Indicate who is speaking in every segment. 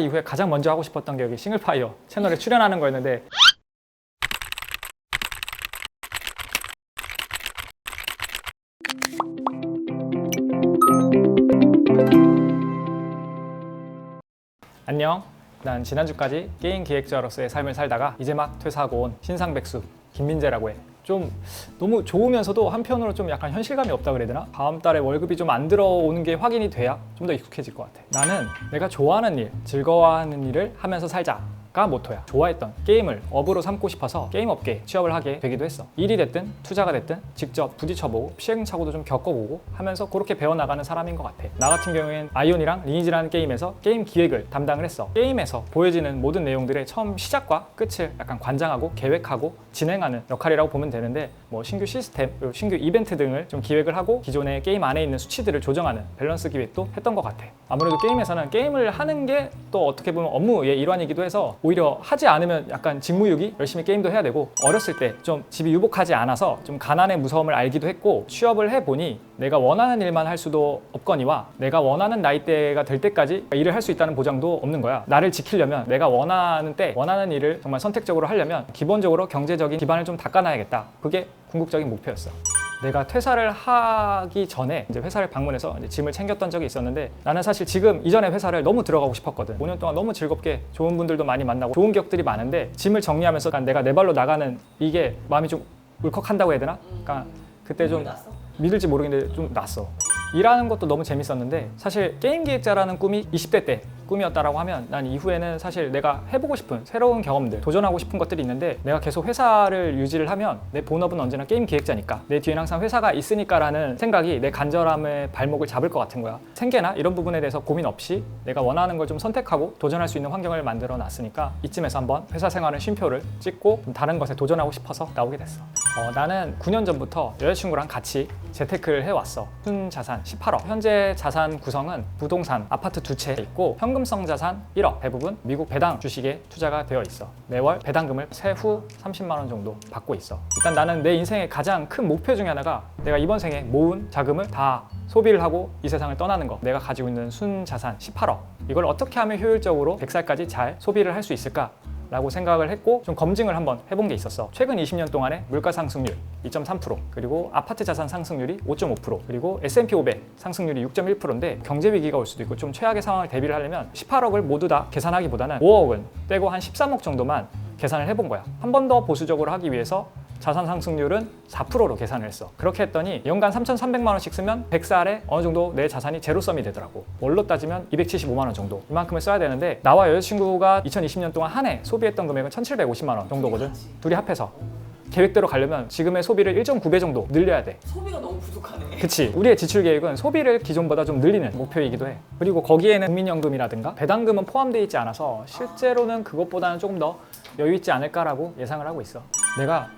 Speaker 1: 이후에 가장 먼저 하고 싶었던 게 여기 싱글파이어 채널에 출연하는 거였는데 안녕. 난 지난주까지 게임 기획자로서의 삶을 살다가 이제 막 퇴사하고 온 신상백수 김민재라고 해. 좀 너무 좋으면서도 한편으로 좀 약간 현실감이 없다 그래야 되나? 다음 달에 월급이 좀 안 들어오는 게 확인이 돼야 좀 더 익숙해질 것 같아. 나는 내가 좋아하는 일, 즐거워하는 일을 하면서 살자가 모토야. 좋아했던 게임을 업으로 삼고 싶어서 게임 업계에 취업을 하게 되기도 했어. 일이 됐든 투자가 됐든 직접 부딪혀보고 시행착오도 좀 겪어보고 하면서 그렇게 배워나가는 사람인 것 같아. 나 같은 경우엔 아이온이랑 리니지라는 게임에서 게임 기획을 담당을 했어. 게임에서 보여지는 모든 내용들의 처음 시작과 끝을 약간 관장하고 계획하고 진행하는 역할이라고 보면 되는데, 뭐 신규 시스템, 그리고 신규 이벤트 등을 좀 기획을 하고 기존의 게임 안에 있는 수치들을 조정하는 밸런스 기획도 했던 것 같아. 아무래도 게임에서는 게임을 하는 게 또 어떻게 보면 업무의 일환이기도 해서 오히려 하지 않으면 약간 직무유기, 열심히 게임도 해야 되고, 어렸을 때 좀 집이 유복하지 않아서 좀 가난의 무서움을 알기도 했고, 취업을 해보니 내가 원하는 일만 할 수도 없거니와 내가 원하는 나이대가 될 때까지 일을 할 수 있다는 보장도 없는 거야. 나를 지키려면 내가 원하는 때 원하는 일을 정말 선택적으로 하려면 기본적으로 경제적인 기반을 좀 닦아놔야겠다. 그게 궁극적인 목표였어. 내가 퇴사를 하기 전에 이제 회사를 방문해서 이제 짐을 챙겼던 적이 있었는데, 나는 사실 지금 이전에 회사를 너무 들어가고 싶었거든. 5년 동안 너무 즐겁게 좋은 분들도 많이 만나고 좋은 기억들이 많은데, 짐을 정리하면서 내가 내 발로 나가는 이게 마음이 좀 울컥한다고 해야 되나? 그러니까 그때 좀 믿을지 모르겠는데 좀 났어. 일하는 것도 너무 재밌었는데, 사실 게임 기획자라는 꿈이 20대 때 꿈이었다라고 하면 난 이후에는 사실 내가 해보고 싶은 새로운 경험들, 도전하고 싶은 것들이 있는데, 내가 계속 회사를 유지를 하면 내 본업은 언제나 게임 기획자니까, 내 뒤에는 항상 회사가 있으니까 라는 생각이 내 간절함의 발목을 잡을 것 같은 거야. 생계나 이런 부분에 대해서 고민 없이 내가 원하는 걸 좀 선택하고 도전할 수 있는 환경을 만들어 놨으니까 이쯤에서 한번 회사 생활은 쉼표를 찍고 좀 다른 것에 도전하고 싶어서 나오게 됐어. 나는 9년 전부터 여자친구랑 같이 재테크를 해왔어. 순자산 18억. 현재 자산 구성은 부동산, 아파트 2채 있고 현금성 자산 1억. 대부분 미국 배당 주식에 투자가 되어 있어. 매월 배당금을 세후 30만 원 정도 받고 있어. 일단 나는 내 인생의 가장 큰 목표 중에 하나가 내가 이번 생에 모은 자금을 다 소비를 하고 이 세상을 떠나는 거. 내가 가지고 있는 순자산 18억. 이걸 어떻게 하면 효율적으로 100살까지 잘 소비를 할 수 있을까? 라고 생각을 했고, 좀 검증을 한번 해본 게 있었어. 최근 20년 동안의 물가 상승률 2.3%, 그리고 아파트 자산 상승률이 5.5%, 그리고 S&P 500 상승률이 6.1%인데 경제 위기가 올 수도 있고 좀 최악의 상황을 대비를 하려면 18억을 모두 다 계산하기보다는 5억은 떼고 한 13억 정도만 계산을 해본 거야. 한 번 더 보수적으로 하기 위해서 자산 상승률은 4%로 계산을 했어. 그렇게 했더니 연간 3,300만 원씩 쓰면 100살에 어느 정도 내 자산이 제로섬이 되더라고. 월로 따지면 275만 원 정도. 이만큼을 써야 되는데, 나와 여자친구가 2020년 동안 한 해 소비했던 금액은 1,750만 원 정도거든. 둘이 합해서. 계획대로 가려면 지금의 소비를 1.9배 정도 늘려야 돼.
Speaker 2: 소비가 너무 부족하네.
Speaker 1: 그치. 우리의 지출 계획은 소비를 기존보다 좀 늘리는 목표이기도 해. 그리고 거기에는 국민연금이라든가 배당금은 포함되어 있지 않아서 실제로는 그것보다는 조금 더 여유 있지 않을까라고 예상을 하고 있어. 내가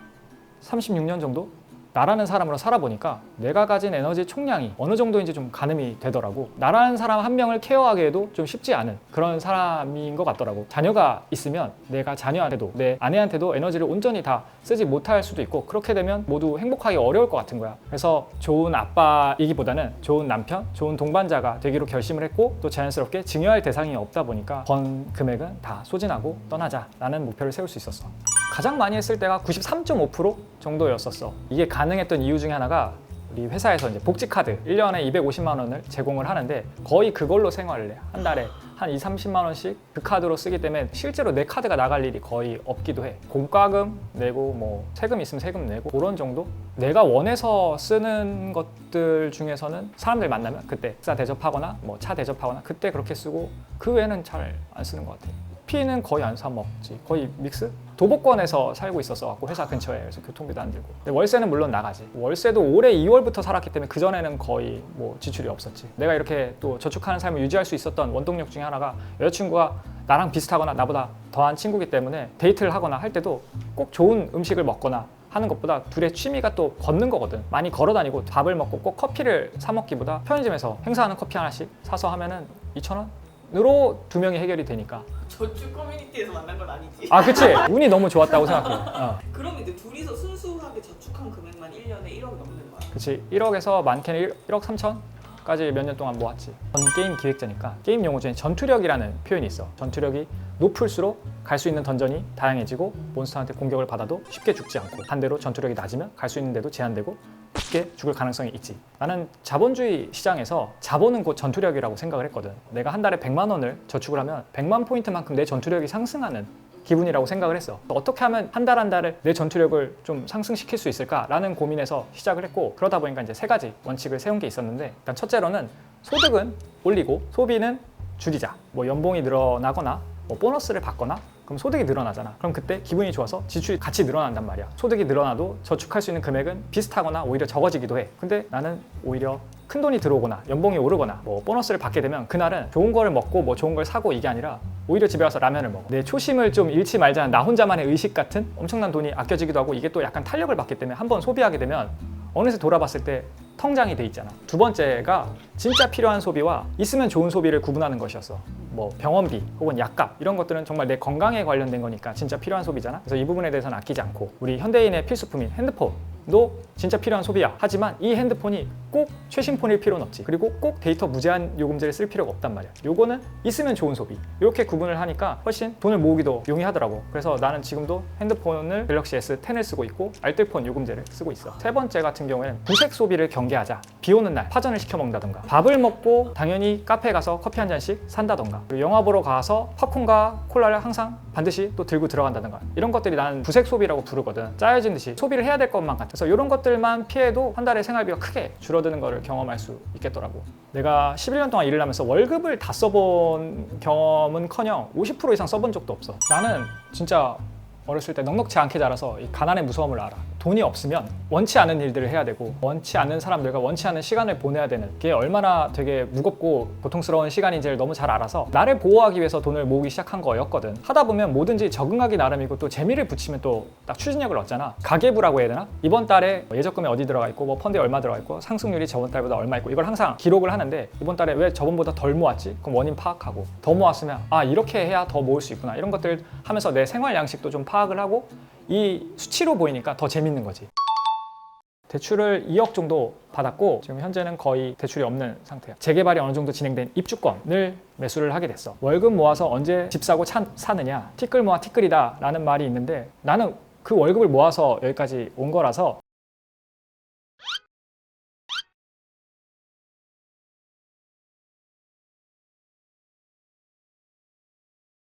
Speaker 1: 36년 정도 나라는 사람으로 살아보니까 내가 가진 에너지 총량이 어느 정도인지 좀 가늠이 되더라고. 나라는 사람 한 명을 케어하기에도 좀 쉽지 않은 그런 사람인 것 같더라고. 자녀가 있으면 내가 자녀한테도 내 아내한테도 에너지를 온전히 다 쓰지 못할 수도 있고, 그렇게 되면 모두 행복하기 어려울 것 같은 거야. 그래서 좋은 아빠이기보다는 좋은 남편, 좋은 동반자가 되기로 결심을 했고, 또 자연스럽게 증여할 대상이 없다 보니까 번 금액은 다 소진하고 떠나자라는 목표를 세울 수 있었어. 가장 많이 했을 때가 93.5% 정도였었어. 이게 가능했던 이유 중에 하나가 우리 회사에서 이제 복지카드 1년에 250만 원을 제공을 하는데 거의 그걸로 생활을 해. 한 달에 한 2, 30만 원씩 그 카드로 쓰기 때문에 실제로 내 카드가 나갈 일이 거의 없기도 해. 공과금 내고 뭐 세금 있으면 세금 내고 그런 정도? 내가 원해서 쓰는 것들 중에서는 사람들 만나면 그때 식사 대접하거나 뭐 차 대접하거나 그때 그렇게 쓰고, 그 외에는 잘 안 쓰는 것 같아. 커피는 거의 안 사 먹지. 거의 믹스? 도보권에서 살고 있었어 갖고 회사 근처에. 그래서 교통비도 안 들고. 근데 월세는 물론 나가지. 월세도 올해 2월부터 살았기 때문에 그전에는 거의 뭐 지출이 없었지. 내가 이렇게 또 저축하는 삶을 유지할 수 있었던 원동력 중에 하나가 여자친구가 나랑 비슷하거나 나보다 더한 친구기 때문에 데이트를 하거나 할 때도 꼭 좋은 음식을 먹거나 하는 것보다 둘의 취미가 또 걷는 거거든. 많이 걸어 다니고 밥을 먹고 꼭 커피를 사 먹기보다 편의점에서 행사하는 커피 하나씩 사서 하면은 2,000원? 으로 두 명이 해결이 되니까.
Speaker 2: 저축 커뮤니티에서 만난 건 아니지.
Speaker 1: 아, 그치. 운이 너무 좋았다고 생각해.
Speaker 2: 그럼 이제 둘이서 순수하게 저축한 금액만 1년에 1억 넘는 거야?
Speaker 1: 그치. 1억에서 많게는 1억 3천? 까지 몇 년 동안 모았지. 전 게임 기획자니까 게임 용어 중에 전투력이라는 표현이 있어. 전투력이 높을수록 갈 수 있는 던전이 다양해지고 몬스터한테 공격을 받아도 쉽게 죽지 않고, 반대로 전투력이 낮으면 갈 수 있는 데도 제한되고 쉽게 죽을 가능성이 있지. 나는 자본주의 시장에서 자본은 곧 전투력이라고 생각을 했거든. 내가 한 달에 100만 원을 저축을 하면 100만 포인트만큼 내 전투력이 상승하는 기분이라고 생각을 했어. 어떻게 하면 한 달 한 달을 내 전투력을 좀 상승시킬 수 있을까라는 고민에서 시작을 했고, 그러다 보니까 이제 3가지 원칙을 세운 게 있었는데, 일단 첫째로는 소득은 올리고 소비는 줄이자. 뭐 연봉이 늘어나거나 뭐 보너스를 받거나 그럼 소득이 늘어나잖아. 그럼 그때 기분이 좋아서 지출이 같이 늘어난단 말이야. 소득이 늘어나도 저축할 수 있는 금액은 비슷하거나 오히려 적어지기도 해. 근데 나는 오히려 큰 돈이 들어오거나 연봉이 오르거나 뭐 보너스를 받게 되면 그날은 좋은 거를 먹고 뭐 좋은 걸 사고 이게 아니라 오히려 집에 와서 라면을 먹어. 내 초심을 좀 잃지 말자는 나 혼자만의 의식 같은 엄청난 돈이 아껴지기도 하고, 이게 또 약간 탄력을 받기 때문에 한번 소비하게 되면 어느새 돌아봤을 때 통장이 돼 있잖아. 두 번째가 진짜 필요한 소비와 있으면 좋은 소비를 구분하는 것이었어. 뭐 병원비 혹은 약값 이런 것들은 정말 내 건강에 관련된 거니까 진짜 필요한 소비잖아. 그래서 이 부분에 대해서는 아끼지 않고, 우리 현대인의 필수품인 핸드폰도 진짜 필요한 소비야. 하지만 이 핸드폰이 꼭 최신폰일 필요는 없지. 그리고 꼭 데이터 무제한 요금제를 쓸 필요가 없단 말이야. 요거는 있으면 좋은 소비. 이렇게 구분을 하니까 훨씬 돈을 모으기도 용이하더라고. 그래서 나는 지금도 핸드폰을 갤럭시 S10을 쓰고 있고 알뜰폰 요금제를 쓰고 있어. 세 번째 같은 경우에는 부색 소비를 경계하자. 비 오는 날 파전을 시켜 먹는다던가, 밥을 먹고 당연히 카페에 가서 커피 한 잔씩 산다던가, 그리고 영화 보러 가서 팝콘과 콜라를 항상 반드시 또 들고 들어간다던가, 이런 것들이 나는 부색 소비라고 부르거든. 짜여진 듯이 소비를 해야 될 것만 같아서 이런 것들만 피해도 한 달에 생활비가 크게 줄어드는 거를 경험할 수 있겠더라고. 내가 11년 동안 일을 하면서 월급을 다 써본 경험은커녕 50% 이상 써본 적도 없어. 나는 진짜 어렸을 때 넉넉지 않게 자라서 이 가난의 무서움을 알아. 돈이 없으면 원치 않은 일들을 해야 되고 원치 않는 사람들과 원치 않은 시간을 보내야 되는 게 얼마나 되게 무겁고 고통스러운 시간인지를 너무 잘 알아서 나를 보호하기 위해서 돈을 모으기 시작한 거였거든. 하다 보면 뭐든지 적응하기 나름이고 또 재미를 붙이면 또 딱 추진력을 얻잖아. 가계부라고 해야 되나? 이번 달에 예적금이 어디 들어가 있고 뭐 펀드에 얼마 들어가 있고 상승률이 저번 달보다 얼마 있고, 이걸 항상 기록을 하는데 이번 달에 왜 저번보다 덜 모았지? 그럼 원인 파악하고, 더 모았으면 아 이렇게 해야 더 모을 수 있구나, 이런 것들 하면서 내 생활 양식도 좀 파악을 하고 이 수치로 보이니까 더 재밌는 거지. 대출을 2억 정도 받았고 지금 현재는 거의 대출이 없는 상태야. 재개발이 어느 정도 진행된 입주권을 매수를 하게 됐어. 월급 모아서 언제 집 사고 차 사느냐, 티끌 모아 티끌이다 라는 말이 있는데 나는 그 월급을 모아서 여기까지 온 거라서